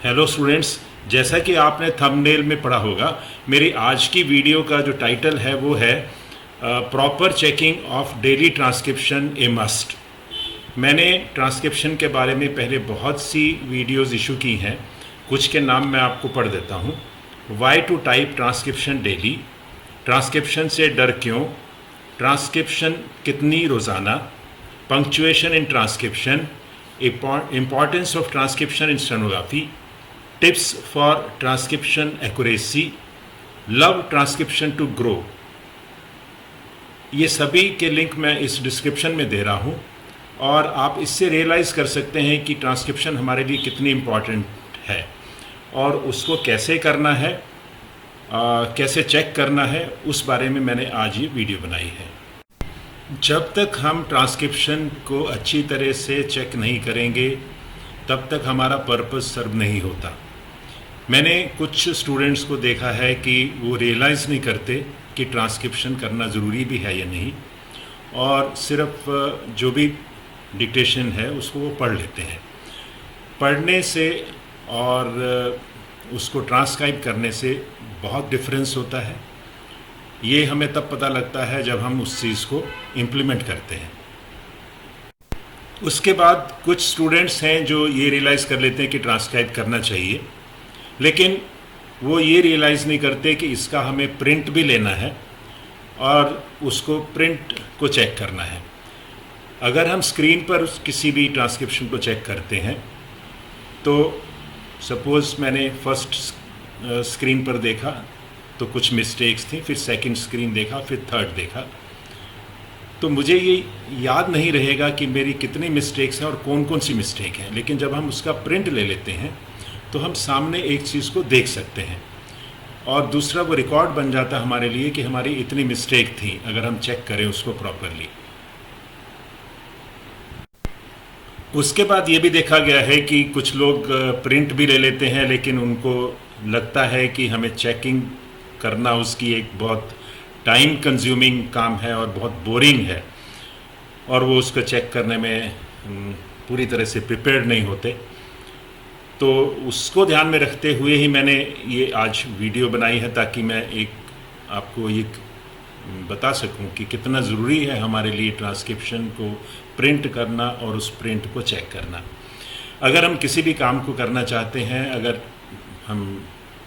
Hello students, जैसा कि आपने थंबनेल में पढ़ा होगा, मेरी आज की वीडियो का जो टाइटल है वो है proper checking of daily transcription A must. मैंने ट्रांसक्रिप्शन के बारे में पहले बहुत सी वीडियोस इशू की हैं। कुछ के नाम मैं आपको पढ़ देता हूँ। Why to type transcription daily, transcription से डर क्यों, ट्रांसक्रिप्शन कितनी रोज़ाना, punctuation in transcription, importance of transcription in stenography, tips for transcription accuracy, love transcription to grow. ये सभी के लिंक मैं इस डिस्क्रिप्शन में दे रहा हूँ और आप इससे रियलाइज़ कर सकते हैं कि ट्रांसक्रिप्शन हमारे लिए कितनी इम्पॉर्टेंट है और उसको कैसे करना है, कैसे चेक करना है, उस बारे में मैंने आज ये वीडियो बनाई है। जब तक हम ट्रांसक्रिप्शन को अच्छी तरह से चेक नहीं करेंगे तब तक हमारा पर्पस सर्व नहीं होता। मैंने कुछ स्टूडेंट्स को देखा है कि वो रियलाइज़ नहीं करते कि ट्रांसक्रिप्शन करना ज़रूरी भी है या नहीं, और सिर्फ जो भी डिक्टेशन है उसको वो पढ़ लेते हैं। पढ़ने से और उसको ट्रांसक्राइब करने से बहुत डिफरेंस होता है। ये हमें तब पता लगता है जब हम उस चीज़ को इम्प्लीमेंट करते हैं। उसके बाद कुछ स्टूडेंट्स हैं जो ये रियलाइज़ कर लेते हैं कि ट्रांसक्राइब करना चाहिए, लेकिन वो ये रियलाइज़ नहीं करते कि इसका हमें प्रिंट भी लेना है और उसको प्रिंट को चेक करना है। अगर हम स्क्रीन पर किसी भी ट्रांसक्रिप्शन को चेक करते हैं तो सपोज़ मैंने फर्स्ट स्क्रीन पर देखा तो कुछ मिस्टेक्स थी, फिर सेकंड स्क्रीन देखा, फिर थर्ड देखा, तो मुझे ये याद नहीं रहेगा कि मेरी कितनी मिस्टेक्स हैं और कौन कौन सी मिस्टेक हैं। लेकिन जब हम उसका प्रिंट ले लेते हैं तो हम सामने एक चीज़ को देख सकते हैं और दूसरा वो रिकॉर्ड बन जाता है हमारे लिए कि हमारी इतनी मिस्टेक थी, अगर हम चेक करें उसको प्रॉपरली। उसके बाद ये भी देखा गया है कि कुछ लोग प्रिंट भी ले लेते हैं, लेकिन उनको लगता है कि हमें चेकिंग करना उसकी एक बहुत टाइम कंज्यूमिंग काम है और बहुत बोरिंग है, और वो उसको चेक करने में पूरी तरह से प्रिपेयर्ड नहीं होते। तो उसको ध्यान में रखते हुए ही मैंने ये आज वीडियो बनाई है, ताकि मैं एक आपको ये बता सकूं कि कितना ज़रूरी है हमारे लिए ट्रांसक्रिप्शन को प्रिंट करना और उस प्रिंट को चेक करना। अगर हम किसी भी काम को करना चाहते हैं, अगर हम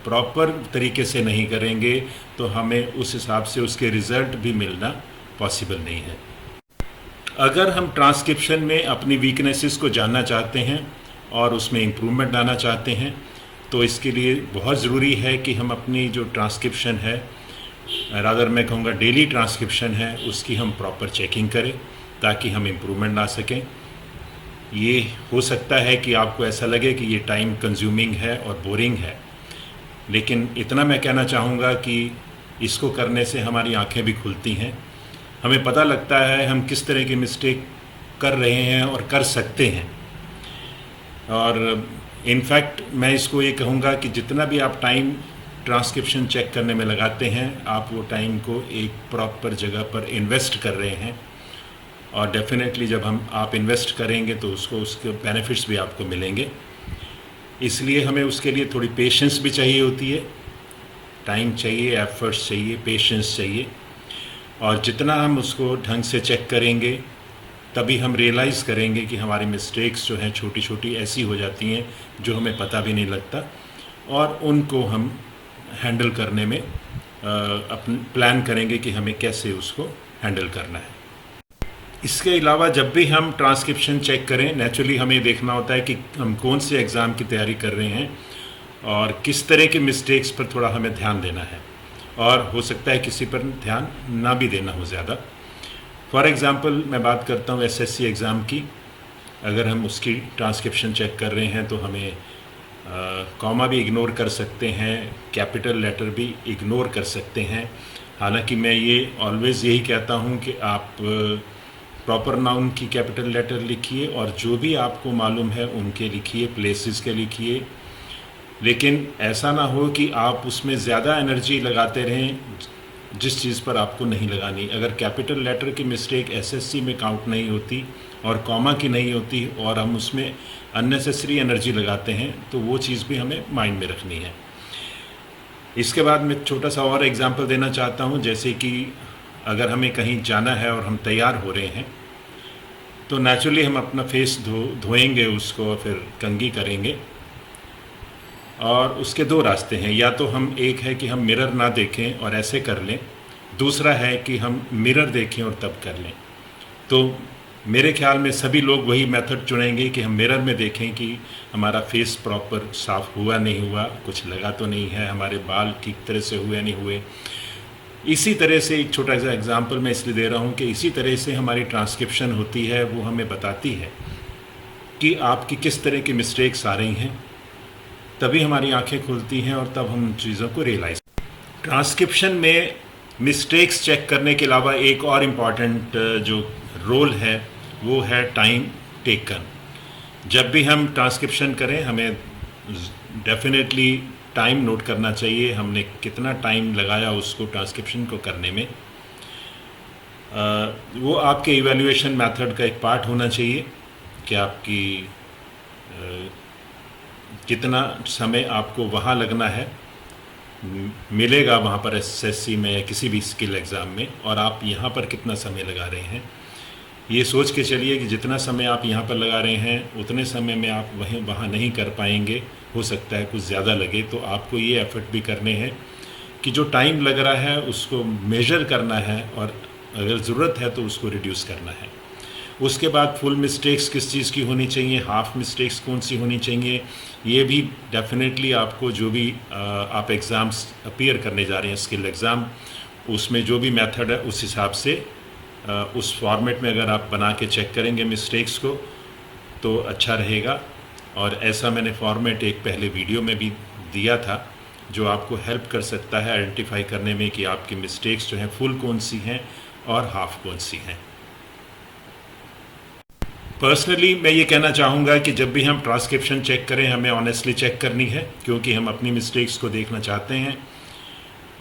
प्रॉपर तरीके से नहीं करेंगे तो हमें उस हिसाब से उसके रिज़ल्ट भी मिलना पॉसिबल नहीं है। अगर हम ट्रांसक्रिप्शन में अपनी वीकनेसेस को जानना चाहते हैं और उसमें इम्प्रूवमेंट लाना चाहते हैं तो इसके लिए बहुत ज़रूरी है कि हम अपनी जो ट्रांसक्रिप्शन है, रादर मैं कहूँगा डेली ट्रांसक्रिप्शन है, उसकी हम प्रॉपर चेकिंग करें ताकि हम इम्प्रूवमेंट ला सकें। ये हो सकता है कि आपको ऐसा लगे कि ये टाइम कंज्यूमिंग है और बोरिंग है, लेकिन इतना मैं कहना चाहूँगा कि इसको करने से हमारी आंखें भी खुलती हैं। हमें पता लगता है हम किस तरह की मिस्टेक कर रहे हैं और कर सकते हैं। और इनफैक्ट मैं इसको ये कहूँगा कि जितना भी आप टाइम ट्रांसक्रिप्शन चेक करने में लगाते हैं, आप वो टाइम को एक प्रॉपर जगह पर इन्वेस्ट कर रहे हैं, और डेफिनेटली जब आप इन्वेस्ट करेंगे तो उसके बेनिफिट्स भी आपको मिलेंगे। इसलिए हमें उसके लिए थोड़ी पेशेंस भी चाहिए होती है, टाइम चाहिए, एफर्ट्स चाहिए, पेशेंस चाहिए, और जितना हम उसको ढंग से चेक करेंगे तभी हम रियलाइज़ करेंगे कि हमारी मिस्टेक्स जो हैं छोटी छोटी ऐसी हो जाती हैं जो हमें पता भी नहीं लगता, और उनको हम हैंडल करने में अपन प्लान करेंगे कि हमें कैसे उसको हैंडल करना है। इसके अलावा जब भी हम ट्रांसक्रिप्शन चेक करें, नेचुरली हमें देखना होता है कि हम कौन से एग्ज़ाम की तैयारी कर रहे हैं और किस तरह के मिस्टेक्स पर थोड़ा हमें ध्यान देना है, और हो सकता है किसी पर ध्यान ना भी देना हो ज़्यादा। फॉर एग्ज़ाम्पल मैं बात करता हूँ एसएससी एग्ज़ाम की। अगर हम उसकी ट्रांसक्रिप्शन चेक कर रहे हैं तो हमें कॉमा भी इग्नोर कर सकते हैं, कैपिटल लेटर भी इग्नोर कर सकते हैं। हालांकि मैं ये ऑलवेज़ यही कहता हूँ कि आप प्रॉपर नाउन की कैपिटल लेटर लिखिए और जो भी आपको मालूम है उनके लिखिए, प्लेसेस के लिखिए, लेकिन ऐसा ना हो कि आप उसमें ज़्यादा एनर्जी लगाते रहें जिस चीज़ पर आपको नहीं लगानी। अगर कैपिटल लेटर की मिस्टेक एसएससी में काउंट नहीं होती और कॉमा की नहीं होती और हम उसमें अननेसेसरी एनर्जी लगाते हैं तो वो चीज़ भी हमें माइंड में रखनी है। इसके बाद मैं छोटा सा और एग्जांपल देना चाहता हूँ, जैसे कि अगर हमें कहीं जाना है और हम तैयार हो रहे हैं तो नेचुरली हम अपना फेस धोएंगे उसको और फिर कंघी करेंगे। और उसके दो रास्ते हैं, या तो हम एक है कि हम मिरर ना देखें और ऐसे कर लें, दूसरा है कि हम मिरर देखें और तब कर लें। तो मेरे ख्याल में सभी लोग वही मेथड चुनेंगे कि हम मिरर में देखें कि हमारा फेस प्रॉपर साफ़ हुआ नहीं हुआ, कुछ लगा तो नहीं है, हमारे बाल ठीक तरह से हुए नहीं हुए। इसी तरह से एक छोटा सा एग्जांपल मैं इसलिए दे रहा हूँ कि इसी तरह से हमारी ट्रांसक्रिप्शन होती है, वो हमें बताती है कि आपकी किस तरह की मिस्टेक्स आ रही हैं, तभी हमारी आंखें खुलती हैं और तब हम उन चीज़ों को रियलाइज़। ट्रांसक्रिप्शन में मिस्टेक्स चेक करने के अलावा एक और इम्पॉर्टेंट जो रोल है वो है टाइम टेकन। जब भी हम ट्रांसक्रिप्शन करें हमें डेफिनेटली टाइम नोट करना चाहिए, हमने कितना टाइम लगाया उसको ट्रांसक्रिप्शन को करने में। वो आपके इवैल्यूएशन मेथड का एक पार्ट होना चाहिए कि आपकी कितना समय आपको वहाँ लगना है, मिलेगा वहाँ पर एसएससी में या किसी भी स्किल एग्ज़ाम में, और आप यहाँ पर कितना समय लगा रहे हैं। ये सोच के चलिए कि जितना समय आप यहाँ पर लगा रहे हैं उतने समय में आप वहाँ नहीं कर पाएंगे, हो सकता है कुछ ज़्यादा लगे। तो आपको ये एफर्ट भी करने हैं कि जो टाइम लग रहा है उसको मेजर करना है और अगर ज़रूरत है तो उसको रिड्यूस करना है। उसके बाद फुल मिस्टेक्स किस चीज़ की होनी चाहिए, हाफ मिस्टेक्स कौन सी होनी चाहिए, ये भी डेफिनेटली आपको जो भी आप एग्ज़ाम्स अपीयर करने जा रहे हैं स्किल एग्ज़ाम, उसमें जो भी मेथड है उस हिसाब से उस फॉर्मेट में अगर आप बना के चेक करेंगे मिस्टेक्स को तो अच्छा रहेगा। और ऐसा मैंने फॉर्मेट एक पहले वीडियो में भी दिया था जो आपको हेल्प कर सकता है आइडेंटिफाई करने में कि आपकी मिस्टेक्स जो हैं फुल कौन सी हैं और हाफ कौन सी हैं। पर्सनली मैं ये कहना चाहूँगा कि जब भी हम ट्रांसक्रिप्शन चेक करें हमें ऑनेस्टली चेक करनी है, क्योंकि हम अपनी मिस्टेक्स को देखना चाहते हैं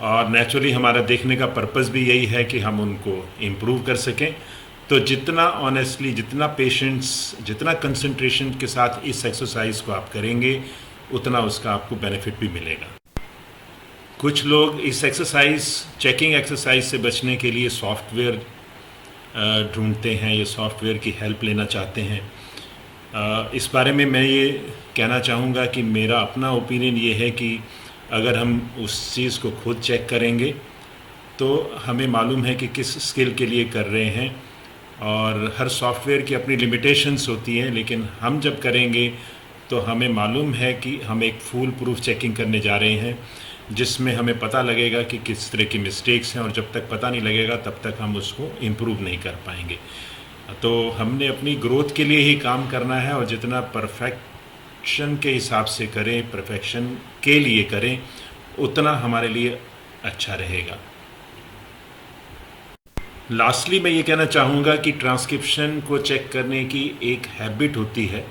और नेचुरली हमारा देखने का पर्पस भी यही है कि हम उनको इम्प्रूव कर सकें। तो जितना ऑनेस्टली, जितना पेशेंस, जितना कंसंट्रेशन के साथ इस एक्सरसाइज को आप करेंगे उतना उसका आपको बेनिफिट भी मिलेगा। कुछ लोग इस एक्सरसाइज, चेकिंग एक्सरसाइज से बचने के लिए सॉफ्टवेयर ढूंढते हैं या सॉफ्टवेयर की हेल्प लेना चाहते हैं। इस बारे में मैं ये कहना चाहूँगा कि मेरा अपना ओपिनियन ये है कि अगर हम उस चीज़ को खुद चेक करेंगे तो हमें मालूम है कि किस स्किल के लिए कर रहे हैं, और हर सॉफ्टवेयर की अपनी लिमिटेशंस होती हैं, लेकिन हम जब करेंगे तो हमें मालूम है कि हम एक फूल प्रूफ चेकिंग करने जा रहे हैं जिसमें हमें पता लगेगा कि किस तरह की मिस्टेक्स हैं, और जब तक पता नहीं लगेगा तब तक हम उसको इम्प्रूव नहीं कर पाएंगे। तो हमने अपनी ग्रोथ के लिए ही काम करना है और जितना परफेक्शन के हिसाब से करें, परफेक्शन के लिए करें, उतना हमारे लिए अच्छा रहेगा। लास्टली मैं ये कहना चाहूँगा कि ट्रांसक्रिप्शन को चेक करने की एक हैबिट होती है।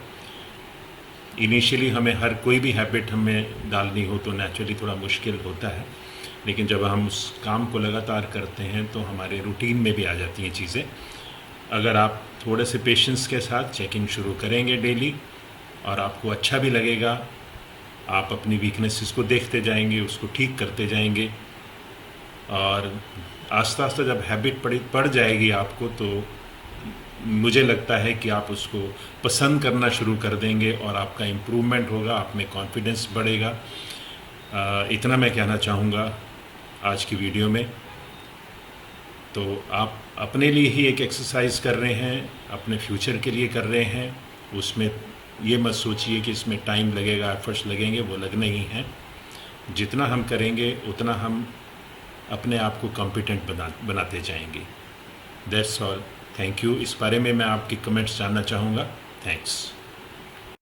इनिशियली हमें हर कोई भी हैबिट हमें डालनी हो तो नेचुरली थोड़ा मुश्किल होता है, लेकिन जब हम उस काम को लगातार करते हैं तो हमारे रूटीन में भी आ जाती हैं चीज़ें। अगर आप थोड़े से पेशेंस के साथ चेकिंग शुरू करेंगे डेली और आपको अच्छा भी लगेगा, आप अपनी वीकनेसेस को देखते जाएंगे, उसको ठीक करते जाएंगे, और आस्ता आस्ता जब हैबिट पड़ जाएगी आपको तो मुझे लगता है कि आप उसको पसंद करना शुरू कर देंगे और आपका इम्प्रूवमेंट होगा, आप में कॉन्फिडेंस बढ़ेगा। इतना मैं कहना चाहूँगा आज की वीडियो में। तो आप अपने लिए ही एक एक्सरसाइज कर रहे हैं, अपने फ्यूचर के लिए कर रहे हैं, उसमें ये मत सोचिए कि इसमें टाइम लगेगा, एफर्ट्स लगेंगे, वो लगने ही हैं। जितना हम करेंगे उतना हम अपने आप को कॉम्पिटेंट बनाते जाएंगे। That's all, thank you. इस बारे में मैं आपकी कमेंट्स जानना चाहूँगा। थैंक्स।